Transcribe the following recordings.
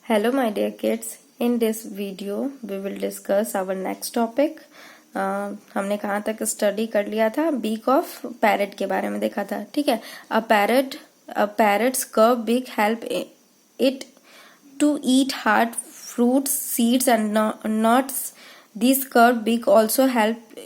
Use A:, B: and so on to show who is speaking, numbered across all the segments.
A: Hello my dear kids, in this video we will discuss our next topic. हमने कहाँ तक study कर लिया था? बीक ऑफ पैरेट के बारे में देखा था, ठीक है। a parrot's curved beak help it to eat hard fruits, seeds and nuts. This curved beak also help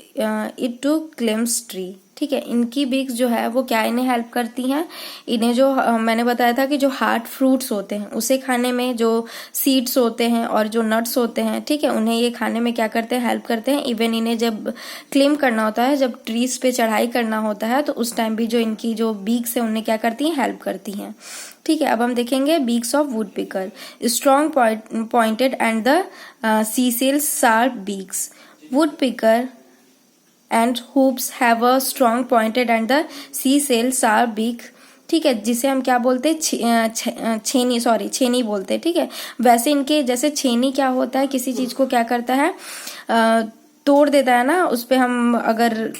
A: it to climb tree. ठीक है, इनकी बीक्स जो है वो क्या इन्हें हेल्प करती हैं? इन्हें जो मैंने बताया था कि जो हार्ड फ्रूट्स होते हैं उसे खाने में, जो सीड्स होते हैं और जो नट्स होते हैं, ठीक है, उन्हें ये खाने में क्या करते हैं? हेल्प करते हैं। इवन इन्हें जब क्लेम करना होता है, जब ट्रीज पे चढ़ाई करना होता है, तो उस टाइम भी जो इनकी जो बीक्स है उन्हें क्या करती हैं? हेल्प करती हैं। ठीक है, अब हम देखेंगे beaks of woodpecker. Strong pointed and the chisel sharp beaks. Woodpecker and hoops have a strong pointed and the C-cell sharp beak, ठीक है, जिसे हम क्या बोलते हैं? छेनी बोलते हैं, ठीक है। वैसे इनके जैसे छेनी क्या होता है, किसी चीज को क्या करता है? तोड़ देता है ना, उस पे हम अगर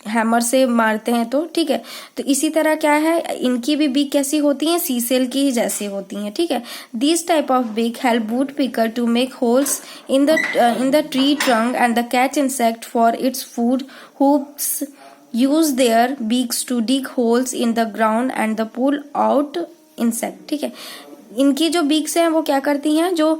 A: हैमर से मारते हैं तो, ठीक है। तो इसी तरह क्या है, इनकी भी बीक कैसी होती है? सीसेल की ही जैसी होती हैं, ठीक है। This type of beak help woodpecker to make holes in the tree trunk and the catch insect for its food. Hoopoes use their beaks to dig holes in the ground and the pull out insect, ठीक है। इनकी जो beaks हैं वो क्या करती हैं? जो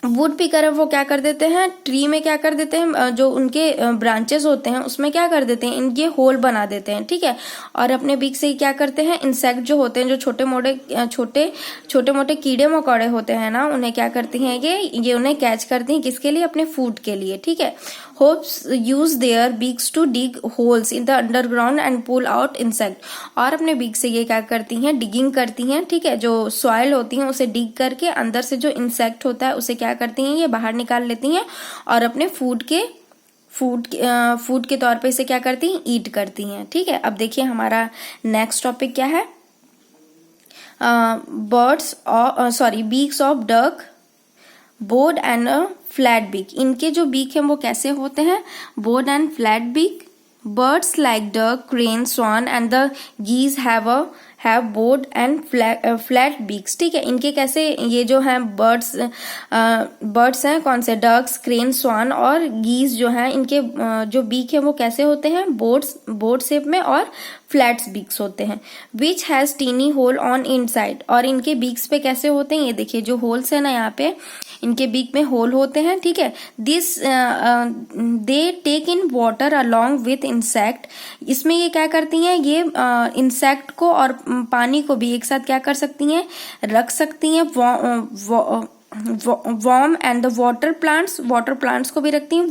A: वुड पिकर है वो क्या कर देते हैं? ट्री में क्या कर देते हैं? जो उनके ब्रांचेस होते हैं उसमें क्या कर देते हैं? इनके होल बना देते हैं, ठीक है। और अपने बीक से क्या करते हैं? इंसेक्ट जो होते हैं, जो छोटे मोटे कीड़े मकोड़े होते हैं ना, उन्हें क्या करती हैं? ये उन्हें कैच करती हैं। किसके लिए? अपने फूड के लिए, ठीक है। Hoopoes use their beaks to dig holes in the underground and pull out insect. और अपने बीक से ये क्या करती हैं? डिगिंग करती हैं, ठीक है। जो सॉइल होती है उसे डिग करके अंदर से जो इंसेक्ट होता है उसे क्या करती हैं? ये बाहर निकाल लेती हैं और अपने फूड के तौर पे इसे क्या करती हैं? ईट करती हैं, ठीक है। अब देखिए हमारा नेक्स्ट टॉपिक क्या है? Beaks of duck, broad and flat beak. इनके जो बीक है वो कैसे होते हैं? Broad and flat beak. Birds like duck, crane, swan and the geese have broad and flat beaks, ठीक है। इनके कैसे, ये जो है बर्ड्स हैं, कौन से? डक्स, क्रेन, स्वान और गीज जो हैं, इनके जो बीक है वो कैसे होते हैं? बोर्ड शेप में और फ्लैट्स बीक्स होते हैं। Which has tiny hole on inside. और इनके बीक्स पे कैसे होते हैं? ये देखिए जो होल्स है ना, यहाँ पे इनके बीक में होल होते हैं, ठीक है। This they take in water along with insect. इसमें ये क्या करती हैं? ये इंसेक्ट को और पानी को भी एक साथ क्या कर सकती हैं? रख सकती हैं। Worm and the water plants को भी रखती हैं।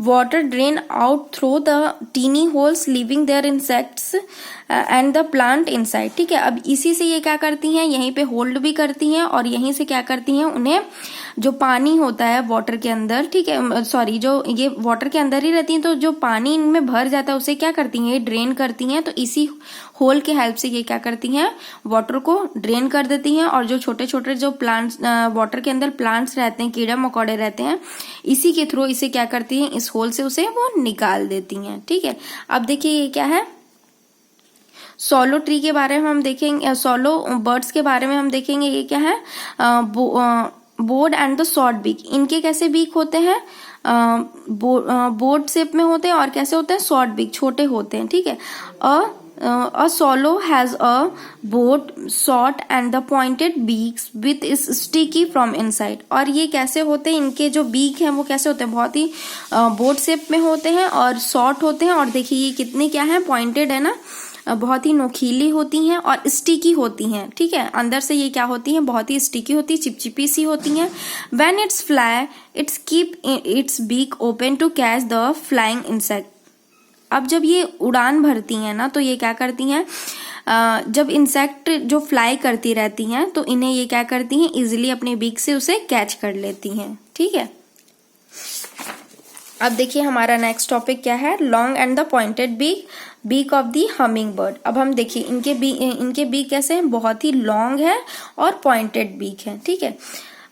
A: Water drain out through the tiny holes leaving their insects and the plant inside, ठीक है। अब इसी से ये क्या करती हैं? यहीं पे होल्ड भी करती हैं और यहीं से क्या करती हैं? उन्हें जो पानी होता है वाटर के अंदर, ठीक है, जो ये वाटर के अंदर ही रहती हैं, तो जो पानी इनमें भर जाता है उसे क्या करती हैं? ये ड्रेन करती हैं। तो इसी होल के हेल्प से ये क्या करती हैं? वाटर को ड्रेन कर देती हैं। और जो छोटे छोटे जो प्लांट्स वाटर के अंदर प्लांट्स रहते हैं, कीड़े मकोड़े रहते हैं, इसी के थ्रू इसे क्या करती हैं? इस होल से उसे वो निकाल देती हैं, ठीक है। अब देखिए ये क्या है? सोलो ट्री के बारे में हम देखेंगे, सोलो बर्ड्स के बारे में हम देखेंगे। ये क्या है? Broad and the short beak. इनके कैसे बीक होते हैं? बोर्ड शेप में होते हैं और कैसे होते हैं? शॉर्ट बीक, छोटे होते हैं, ठीक है। A swallow has a board, short and the pointed beaks with is sticky from inside। और ये कैसे होते हैं? इनके जो बीक हैं वो कैसे होते हैं? बहुत ही बोर्ड शेप में होते हैं और शॉर्ट होते हैं। और देखिए ये कितने क्या है? पॉइंटेड है ना, बहुत ही नोकीली होती हैं और स्टिकी होती हैं, ठीक है। अंदर से ये क्या होती हैं? बहुत ही स्टिकी होती, चिपचिपी सी होती हैं। When it's fly, it's keep its beak open to catch the flying insect। अब जब ये उड़ान भरती हैं ना, तो ये क्या करती हैं? जब इंसेक्ट जो फ्लाई करती रहती हैं तो इन्हें ये क्या करती हैं? इजिली अपने बीक से उसे कैच कर लेती हैं, ठीक है। अब देखिए हमारा नेक्स्ट टॉपिक क्या है? Long and the pointed beak of the hummingbird. अब हम देखिए इनके बीक कैसे हैं? बहुत ही लॉन्ग है और पॉइंटेड बीक है, ठीक है।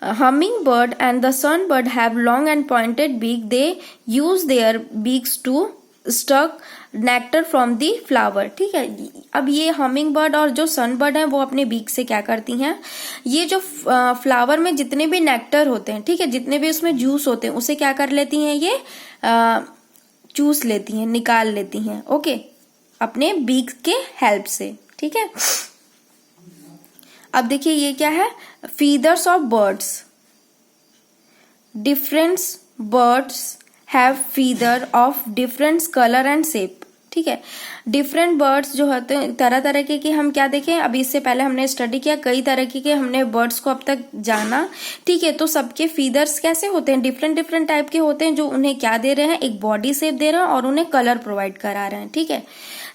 A: Hummingbird and the sunbird have long and pointed beak. They use their beaks to stuck nectar from the flower. ठीक है, अब ये हमिंग बर्ड और जो सन बर्ड है वो अपने बीक से क्या करती हैं, ये जो फ्लावर में जितने भी नेक्टर होते हैं, ठीक है, जितने भी उसमें जूस होते हैं उसे क्या कर लेती हैं, ये चूस लेती हैं, निकाल लेती हैं, ओके, अपने बीक के हेल्प से। ठीक है, अब देखिए ये क्या है, feathers of birds. Different birds have feather of different colour and shape. ठीक है, डिफरेंट बर्ड्स जो होते हैं तरह तरह के हम क्या देखें, अभी इससे पहले हमने स्टडी किया कई तरह के हमने बर्ड्स को अब तक जाना। ठीक है, तो सबके फीदर्स कैसे होते हैं, डिफरेंट डिफरेंट टाइप के होते हैं, जो उन्हें क्या दे रहे हैं, एक बॉडी शेप दे रहे हैं और उन्हें कलर प्रोवाइड करा रहे हैं। ठीक है,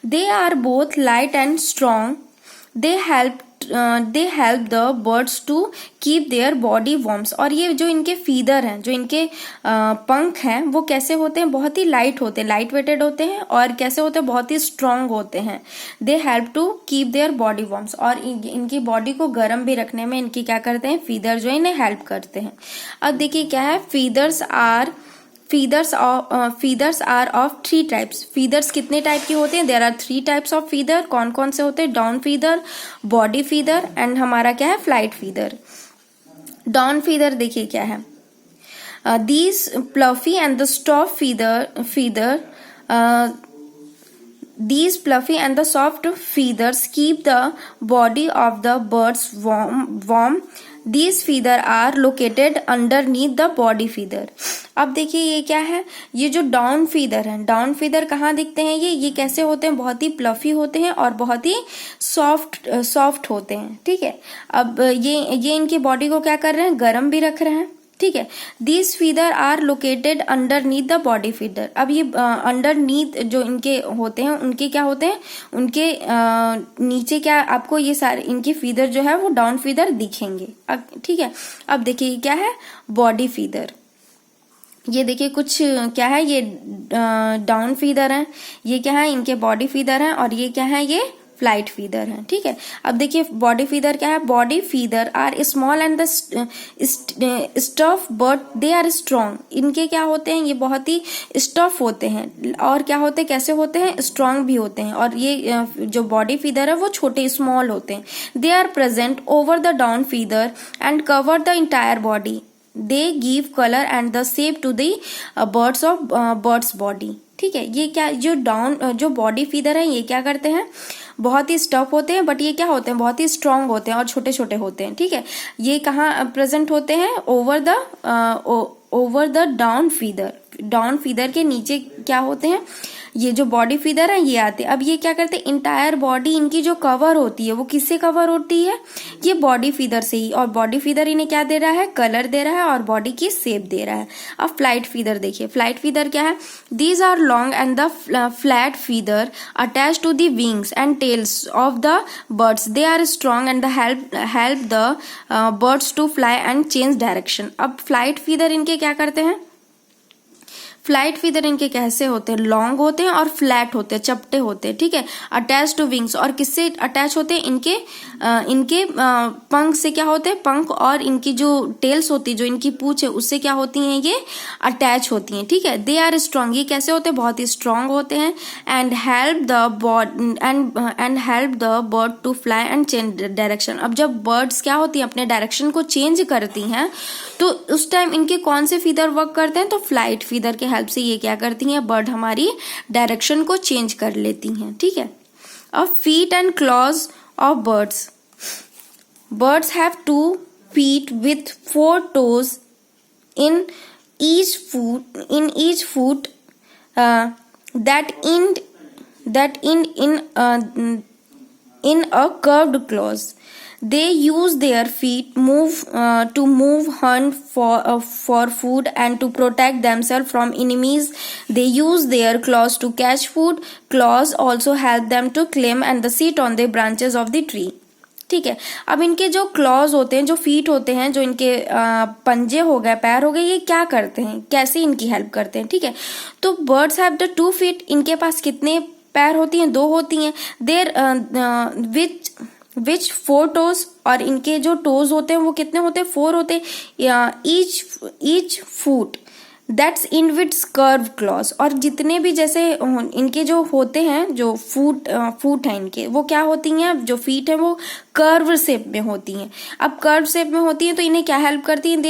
A: they are both light and strong, they help the birds to keep their body warms. और ये जो इनके फीदर हैं, जो इनके पंख हैं, वो कैसे होते हैं, बहुत ही लाइट होते हैं, लाइट वेटेड होते हैं, और कैसे होते हैं, बहुत ही स्ट्रांग होते हैं। They help to keep their body warms, और इनकी बॉडी को गर्म भी रखने में इनकी क्या करते हैं, फीदर जो है इन्हें हेल्प करते हैं। अब देखिए क्या है, feathers are of 3 types. Feathers कितने टाइप के होते हैं, there are 3 types of feather. कौन कौन से होते हैं, down feather, body feather and हमारा क्या है, फ्लाइट फीदर। डाउन फीदर देखिए क्या है, these fluffy and the soft feather These fluffy and the soft feathers keep the body of the birds warm. These feathers are located underneath the body feather. अब देखिए ये क्या है, ये जो डाउन फीदर है, डाउन फीदर कहाँ दिखते हैं, ये कैसे होते हैं, बहुत ही प्लफी होते हैं और बहुत ही सॉफ्ट होते हैं। ठीक है, अब ये इनकी बॉडी को क्या कर रहे हैं, गर्म भी रख रहे हैं। ठीक है, these feather are located underneath the body feather. अब ये अंडरनीथ जो इनके होते हैं, उनके क्या होते हैं, उनके नीचे क्या आपको ये सारे इनकी फीदर जो है वो डाउन फीदर दिखेंगे। ठीक है, अब देखिए क्या है, बॉडी फीदर। ये देखिए कुछ क्या है, ये डाउन फीदर है, ये क्या है, इनके बॉडी फीदर है, और ये क्या है, ये फ्लाइट फीदर है। ठीक है, अब देखिए बॉडी फीदर क्या है, body feather are small and the stiff but they are strong. इनके क्या होते हैं, ये बहुत ही स्टफ होते हैं, और क्या होते हैं, कैसे होते हैं, स्ट्रॉन्ग भी होते हैं। और ये जो बॉडी फीदर है वो छोटे स्मॉल होते हैं। They are present over the down feather and cover the entire body. They give colour and the shape to the birds body. ठीक है, ये क्या, जो बॉडी फीदर है ये क्या करते हैं, बहुत ही स्टफ होते हैं, बट ये क्या होते हैं, बहुत ही स्ट्रांग होते हैं और छोटे छोटे होते हैं। ठीक है, ये कहाँ प्रेजेंट होते हैं, over the down feather. Down feather के नीचे क्या होते हैं, ये जो बॉडी फीदर है ये आते हैं। अब ये क्या करते हैं, इंटायर बॉडी इनकी जो कवर होती है वो किससे कवर होती है, ये बॉडी फीदर से ही। और बॉडी फीदर इन्हें क्या दे रहा है, कलर दे रहा है और बॉडी की शेप दे रहा है। अब फ्लाइट फीदर देखिए, फ्लाइट फीदर क्या है, these are long and the flat feather attach to the wings and tails of the birds. They are strong and help the birds to fly and change direction. अब flight feather इनके क्या करते हैं, flight feather इनके कैसे होते हैं, long होते हैं और फ्लैट होते हैं, चपटे होते हैं। ठीक है, अटैच टू विंग्स, और किससे अटैच होते हैं, इनके पंख से क्या होते हैं, पंख और इनकी जो टेल्स होती है, जो इनकी पूंछ है, उससे क्या होती हैं, ये अटैच होती हैं। ठीक है, दे आर स्ट्रॉन्ग, ये कैसे होते हैं, बहुत ही स्ट्रांग होते हैं। And help the bird to fly and change direction. अब जब बर्ड्स क्या होती हैं, अपने डायरेक्शन को चेंज करती हैं, तो उस टाइम इनके कौन से फीदर वर्क करते हैं, तो फ्लाइट फीदर के हेल्प से ये क्या करती हैं, बर्ड हमारी डायरेक्शन को चेंज कर लेती हैं। ठीक है, अब feet and clause of birds. Birds have 2 feet with 4 toes in each foot that end in a curved claws. They use their feet to move, hunt for food and to protect themselves from enemies. They use their claws to catch food. Claws also help them to climb and sit on the branches of the tree. ठीक है, अब इनके जो clause होते हैं, जो feet होते हैं, जो इनके पंजे हो गए, पैर हो गए, ये क्या करते हैं, कैसे इनकी हेल्प करते हैं। ठीक है, तो बर्ड्स हैव द 2 feet, इनके पास कितने पैर होती हैं, 2 होती हैं। देयर विच 4 toes, और इनके जो टोज होते हैं वो कितने होते हैं, 4 होते हैं। Each foot that's in with curve claws. और जितने भी जैसे इनके जो होते हैं, जो फूट हैं इनके, वो क्या होती हैं, जो फीट है वो कर्व शेप में होती हैं। अब कर्व शेप में होती हैं तो इन्हें क्या हेल्प करती हैं,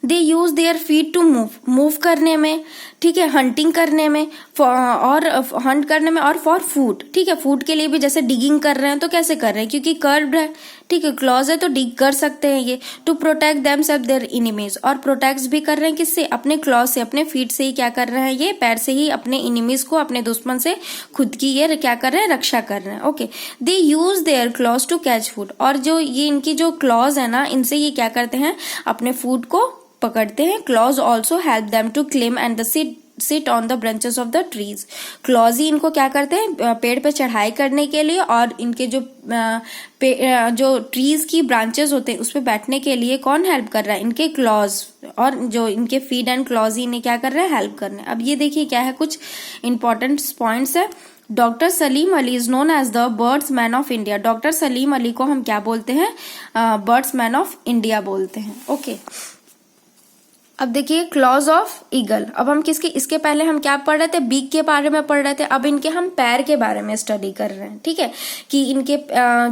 A: they use their feet to move करने में, ठीक है, हंटिंग करने में, और हंट करने में, और फॉर फूड, ठीक है, फूड के लिए भी, जैसे डिगिंग कर रहे हैं तो कैसे कर रहे हैं, क्योंकि कर्व्ड है, ठीक है, क्लॉज है तो डिग कर सकते हैं ये। To protect them self their enemies, और प्रोटेक्ट भी कर रहे हैं किससे, अपने क्लॉज से, अपने फीट से ही क्या कर रहे हैं, ये पैर से ही अपने इनिमीज को, अपने दुश्मन से खुद की ये क्या कर रहे हैं, रक्षा कर रहे हैं। Okay, they use their claws to catch food, और जो ये इनकी जो क्लॉज है ना, इनसे ये क्या करते हैं, अपने फूड को पकड़ते हैं। Claws also help them to climb and sit on the branches of the trees. Claws ही इनको क्या करते हैं, पेड़ पे चढ़ाई करने के लिए, और इनके जो ट्रीज की ब्रांचेस होते हैं उस पे बैठने के लिए कौन हेल्प कर रहा है, इनके क्लॉज, और जो इनके फीट एंड क्लॉज ही इन्हें क्या कर रहे हैं, हेल्प कर रहे हैं। अब ये देखिए क्या है, कुछ इंपॉर्टेंट पॉइंट्स है। Doctor Salim Ali is known as the birds man of India. Doctor Salim Ali को हम क्या बोलते हैं, बर्ड्स मैन ऑफ इंडिया बोलते हैं। ओके, अब देखिए क्लॉज ऑफ ईगल। अब हम इसके पहले हम क्या पढ़ रहे थे, बीक के बारे में पढ़ रहे थे। अब इनके हम पैर के बारे में स्टडी कर रहे हैं, ठीक है, कि इनके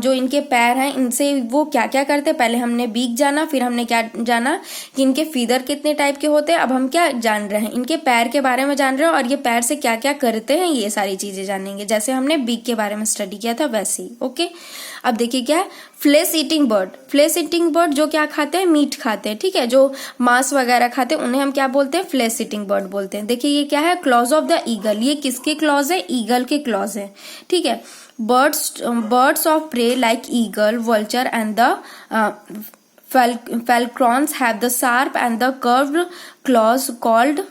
A: जो इनके पैर हैं, इनसे वो क्या क्या करते हैं। पहले हमने बीक जाना, फिर हमने क्या जाना कि इनके फीदर कितने टाइप के होते हैं। अब हम क्या जान रहे हैं, इनके पैर के बारे में जान रहे हैं, और ये पैर से क्या क्या करते हैं, ये सारी चीजें जानेंगे। जैसे हमने बीक के बारे में स्टडी किया था वैसे ही। ओके, अब देखिए क्या है, flesh eating bird. Flesh eating bird जो क्या खाते हैं, मीट खाते हैं, ठीक है, जो मांस वगैरह खाते हैं उन्हें हम क्या बोलते हैं, फ्लेश ईटिंग बर्ड बोलते हैं। देखिए ये क्या है, क्लॉज ऑफ द ईगल। ये किसके क्लॉज है, ईगल के क्लॉज है, ठीक है। Birds of prey like eagle, vulture and the falcons have the sharp and the curved claws called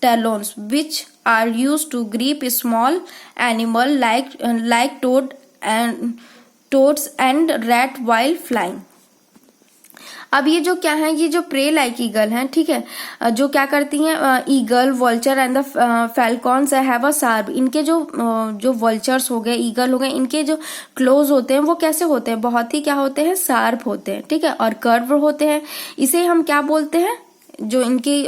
A: talons, which are used to grip small animal like toads and rat while flying. अब ये जो क्या है, ये जो pray like eagle हैं, ठीक है, जो क्या करती हैं, eagle, vulture and the falcons have a sharp. इनके जो वल्चर्स हो गए, ईगल हो गए, इनके जो क्लोज होते हैं वो कैसे होते हैं, बहुत ही क्या होते हैं, शार्प होते हैं, ठीक है, और कर्व होते हैं। इसे हम क्या बोलते हैं, जो इनके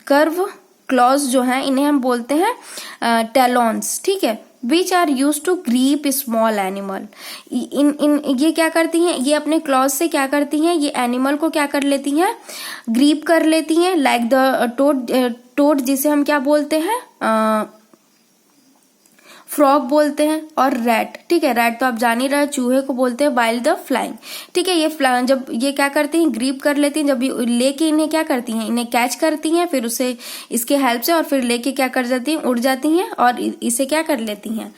A: कर्व क्लॉज जो हैं इन्हें हम बोलते हैं टेलॉन्स, ठीक है, which are use to grip small animal. ये क्या करती हैं, ये अपने क्लॉज से क्या करती हैं, ये एनिमल को क्या कर लेती हैं, ग्रीप कर लेती हैं, लाइक द टोड जिसे हम क्या बोलते हैं, फ्रॉग बोलते हैं, और रैट, ठीक है, रैट तो आप जान ही रहे, चूहे को बोलते हैं वाइल द फ्लाइंग, ठीक है। ये जब ये क्या करती हैं, ग्रीप कर लेती हैं, जब ये लेके इन्हें क्या करती हैं, इन्हें कैच करती हैं, फिर उसे इसके हेल्प से, और फिर लेके क्या कर जाती हैं, उड़ जाती हैं, और इसे क्या कर लेती हैं,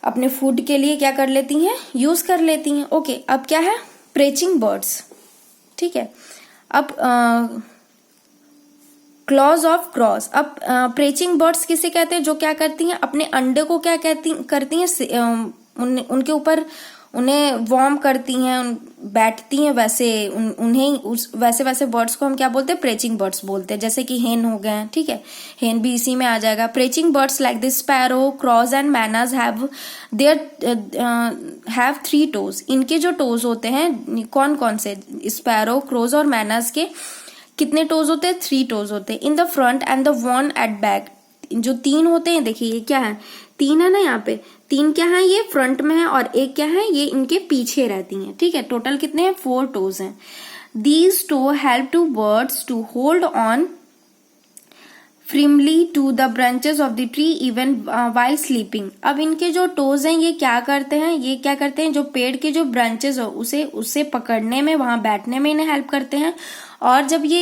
A: अपने फूड के लिए क्या कर लेती हैं, यूज कर लेती हैं। ओके, अब क्या है, प्रेचिंग बर्ड्स, ठीक है। अब क्लॉज ऑफ क्रॉस। अब प्रेचिंग बर्ड्स किसे कहते हैं, जो क्या करती हैं, अपने अंडे को क्या करती हैं, उनके ऊपर उन्हें वार्म करती हैं, बैठती हैं, वैसे वैसे बर्ड्स को हम क्या बोलते हैं, प्रेचिंग बर्ड्स बोलते हैं। जैसे कि हेन हो गए, ठीक है, हेन भी इसी में आ जाएगा। Perching birds like the sparrow, crows and mynas have 3 toes. इनके जो टोज होते हैं, कौन कौन से, स्पैरो, क्रोज और मैनाज के कितने टोज होते हैं, 3 टोज होते हैं। In the front and the 1 at back. जो 3 होते हैं, देखिए ये क्या है, 3 है ना, यहाँ पे 3 क्या है, ये फ्रंट में है, और 1 क्या है, ये इनके पीछे रहती हैं, ठीक है। टोटल कितने हैं, 4 टोज हैं। These toe help to birds to hold on firmly to the branches of the tree even while sleeping. अब इनके जो टोज हैं ये क्या करते हैं, जो पेड़ के जो ब्रांचेस हो उसे पकड़ने में, वहां बैठने में इन्हें हेल्प करते हैं। और जब ये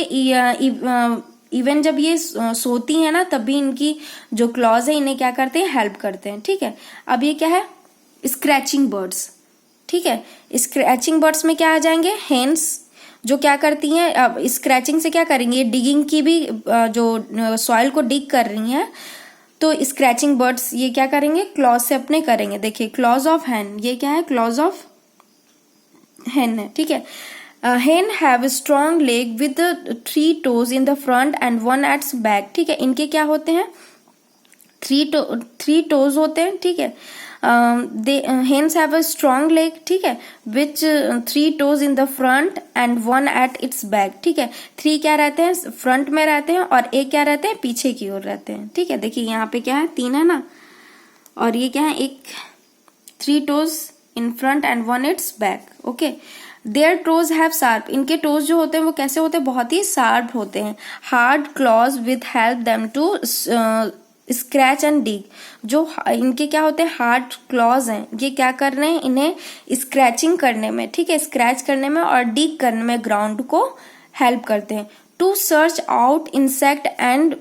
A: इवन जब ये सोती है ना, तब भी इनकी जो क्लॉज है इन्हें क्या करते हैं, हेल्प करते हैं, ठीक है। अब ये क्या है, स्क्रैचिंग बर्ड्स, ठीक है। स्क्रैचिंग बर्ड्स में क्या आ जाएंगे, हेन्स, जो क्या करती हैं, अब स्क्रैचिंग से क्या करेंगे, डिगिंग की भी, जो सॉइल को डिग कर रही हैं, तो स्क्रैचिंग बर्ड्स ये क्या करेंगे, क्लॉज से अपने करेंगे। देखिए क्लॉज ऑफ हैन, ये क्या है, क्लॉज ऑफ हैन है, ठीक है। hen have a strong leg with 3 toes in the front and 1 at back, ठीक है। इनके क्या होते हैं, 3 टोज होते हैं, ठीक है। hens have a strong leg, ठीक है, which 3 toes in the front and 1 at its back, ठीक है, 3 क्या रहते हैं फ्रंट में रहते हैं और 1 क्या रहते हैं पीछे की ओर रहते हैं, ठीक है। देखिए यहाँ पे क्या है 3 है ना, और ये क्या है एक 3 toes in front and 1 its back, okay. Their toes have sharp, इनके टोज जो होते हैं वो कैसे होते हैं, बहुत ही शार्प होते हैं। Hard claws with help them to scratch and dig, जो इनके क्या होते हैं हार्ड क्लॉज हैं, ये क्या कर रहे हैं इन्हें स्क्रैचिंग करने में, ठीक है, स्क्रैच करने में और डिग करने में ग्राउंड को हेल्प करते हैं। To search out insect and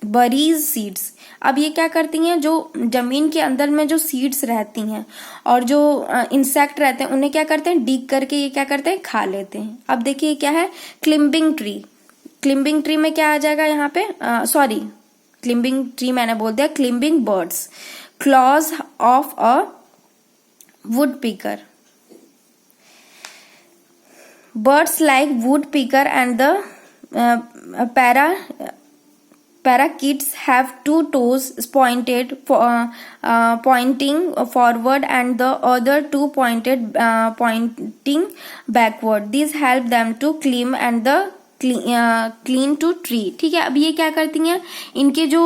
A: berries seeds, अब ये क्या करती हैं जो जमीन के अंदर में जो सीड्स रहती हैं और जो इंसेक्ट रहते हैं उन्हें क्या करते हैं डिग करके ये क्या करते हैं खा लेते हैं। अब देखिए क्या है क्लिम्बिंग ट्री, क्लिम्बिंग ट्री में क्या आ जाएगा यहाँ पे, सॉरी क्लिम्बिंग ट्री मैंने बोल दिया, climbing birds, clause of a would picker, birds like woodpecker and the parakeets have 2 toes pointing forward and the other 2 pointing backward. These help them to climb and the clean to tree, ठीक है। अब ये क्या करती हैं, इनके जो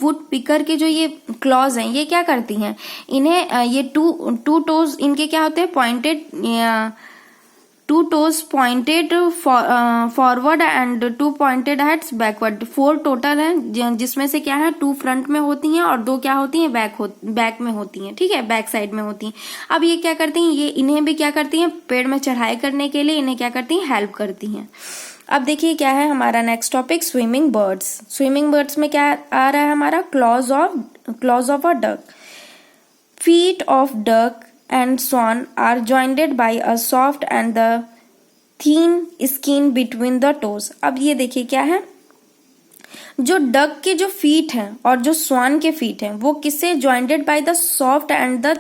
A: would picker के जो ये क्लॉज हैं ये क्या करती हैं, इन्हें ये टू टोज इनके क्या होते हैं pointed, 2 toes pointed forward and 2 pointed heads backward, 4 total हैं जिसमें से क्या है 2 फ्रंट में होती हैं और 2 क्या होती हैं बैक में होती हैं, ठीक है, बैक साइड में होती हैं। अब ये क्या करती हैं, ये इन्हें भी क्या करती हैं पेड़ में चढ़ाई करने के लिए इन्हें क्या करती हैं हेल्प करती हैं। अब देखिए क्या है हमारा next topic swimming birds. Swimming birds में क्या आ रहा है हमारा clause of a duck, feet of duck and swan are joined by a soft and the thin skin between the toes। अब ये देखिए क्या है, जो डक के जो फीट हैं और जो स्वान के फीट हैं वो किससे jointed by the soft and the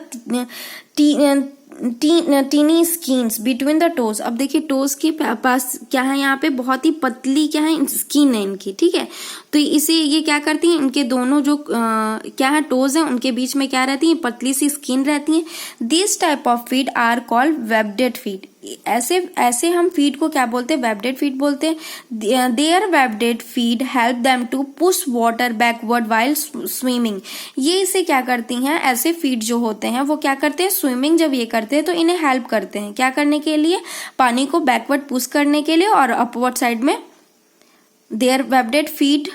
A: tiny skins between the toes. अब देखिए टोज के पास क्या है यहाँ पे बहुत ही पतली क्या है स्किन है इनकी, ठीक है, तो इसे ये क्या करती हैं इनके दोनों जो क्या है टोज हैं उनके बीच में क्या रहती है पतली सी स्किन रहती है। This type of feet are called webbed feet, ऐसे हम फीड को क्या बोलते हैं वेब्डेड फीड बोलते हैं। Their webbed feet help them to push water backward while swimming, ये इसे क्या करती हैं ऐसे फीड जो होते हैं वो क्या करते हैं स्विमिंग जब ये करते हैं तो इन्हें हेल्प करते हैं क्या करने के लिए, पानी को बैकवर्ड पुश करने के लिए और अपवर्ड साइड में। Their webbed feet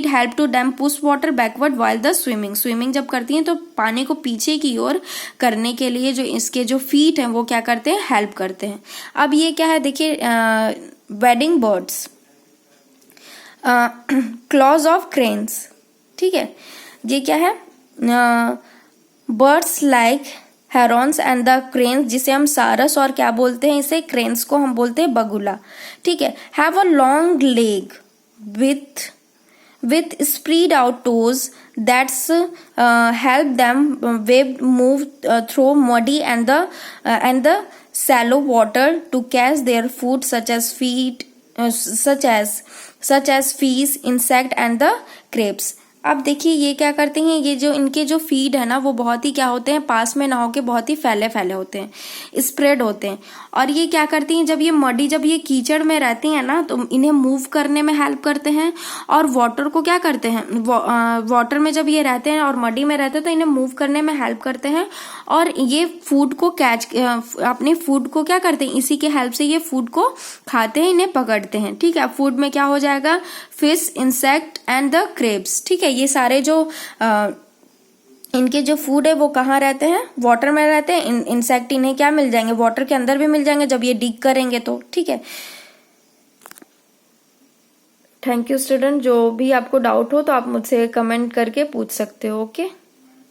A: help to them push water backward while the swimming जब करती हैं तो पानी को पीछे की ओर करने के लिए जो इसके जो फीट हैं वो क्या करते हैं हेल्प करते हैं। अब ये क्या है देखिए wedding birds, clause of cranes, ठीक है, ये क्या है birds like Heron's and the cranes, जिसे हम सारस और क्या बोलते हैं इसे क्रेन्स को हम बोलते हैं बगुला, ठीक है, have a long leg with spread out toes that's help them move through muddy and the shallow water to catch their food such as fish, insect and the crabs। अब देखिए ये क्या करते हैं, ये जो इनके जो फीड है ना वो बहुत ही क्या होते हैं पास में ना होके बहुत ही फैले होते हैं, स्प्रेड होते हैं, और ये क्या करती हैं जब ये कीचड़ में रहती हैं ना तो इन्हें मूव करने में हेल्प करते हैं और वाटर को क्या करते हैं वाटर में जब ये रहते हैं और मडी में रहते हैं तो इन्हें मूव करने में हेल्प करते हैं और ये फूड को अपने फूड को क्या करते हैं इसी के हेल्प से ये फूड को खाते हैं, इन्हें पकड़ते हैं, ठीक है। फूड में क्या हो जाएगा fish, insect and the Krebs, ठीक है, ये सारे जो इनके जो फूड है वो कहाँ रहते हैं वाटर में रहते हैं। इंसेक्ट इन्हें क्या मिल जाएंगे वाटर के अंदर भी मिल जाएंगे जब ये डिग करेंगे तो, ठीक है। थैंक यू स्टूडेंट, जो भी आपको डाउट हो तो आप मुझसे कमेंट करके पूछ सकते हो, ओके।